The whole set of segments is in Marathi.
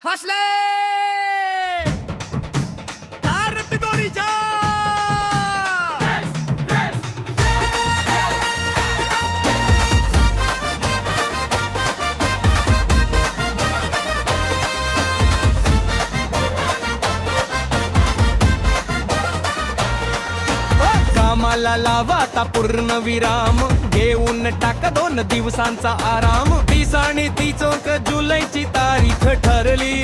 हसले तार पिदोरीच्या कामाला लावा आता पूर्ण विराम घेऊन टाका 2 दिवसांचा आराम 20 आणि 30 जुलैची तारीख ठरली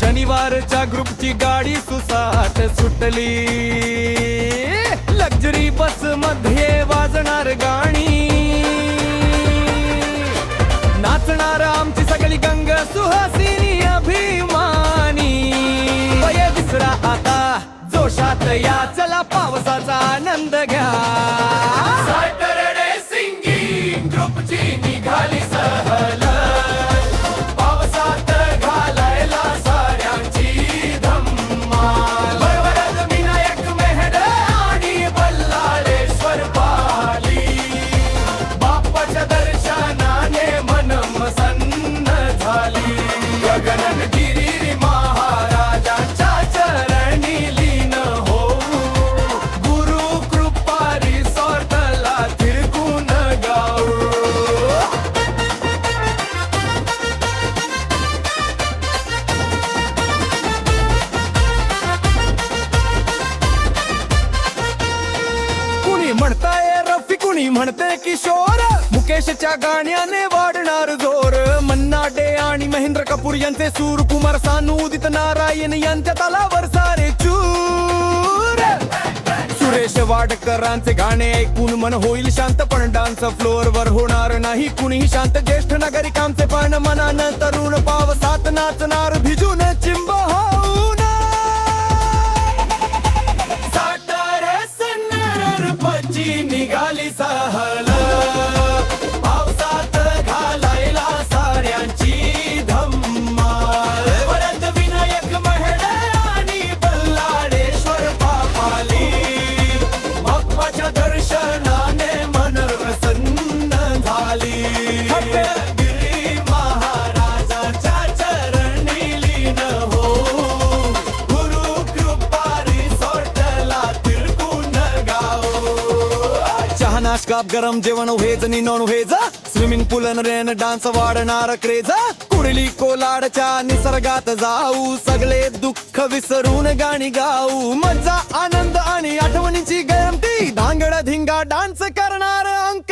शनिवारच्या ग्रुपची गाडी सुसाट सुटली लक्झरी बस मध्ये वाजणार गाणी नाचणार आमची सगळी गंग सुहासिनी अभिमानी वय विसरा आता जोशात या चला पावसाचा आनंद घ्या सॅटरडे सिंगिंग ग्रुपची निघाली सहल पावसात घालायला साऱ्यांची धम्माल वरवरद विनायक मेहड आणि बल्लाळेश्वर पाली बाप्पाच्या दर्शनाने मन प्रसन्न झाली गगनगिरी महाराजांच्या चरणी लीन होऊ गुरु कृपा रिसॉर्टला तिरकून गाऊ कुणी म्हणताय रफी कुणी म्हणते किशोर मुकेशच्या गाण्याने वाढणार जोर मन्ना डे आणि महेंद्र कपूर यांचे सूर कुमार सानू उदित नारायण यांच्या तालावर सारे चूर सुरेश वाडकरांचे गाणे ऐकून मन होईल शांत पण डान्स फ्लोअर वर होणार नाही कुणीही शांत ज्येष्ठ नागरिकांचे पण मनानं तरुण पावसात नाचणार भिजून चिंब होऊन सातारा सन्नर पची निघाली सहल पावसात घालायला साऱ्यांची धम्माल वरद विनायक महड आणि बल्लाळेश्वर पापाली बाप्पाच्या दर्शनाने मन प्रसन्न झाली गिरी महाराजांच्या चरणी लीन हो गुरु कृपा रिसॉर्टला तिरकून गाओ चहा नाश्ता गरम जेवण व्हेज आणि नॉन व्हेज स्विमिंग पूल रेन डान्स वाढणार क्रेज कुडली कोलाडच्या निसर्गात जाऊ सगळे दुःख विसरून गाणी गाऊ मजा आनंद आणि आठवणीची गरमती धांगड धिंगा डान्स करणार अंक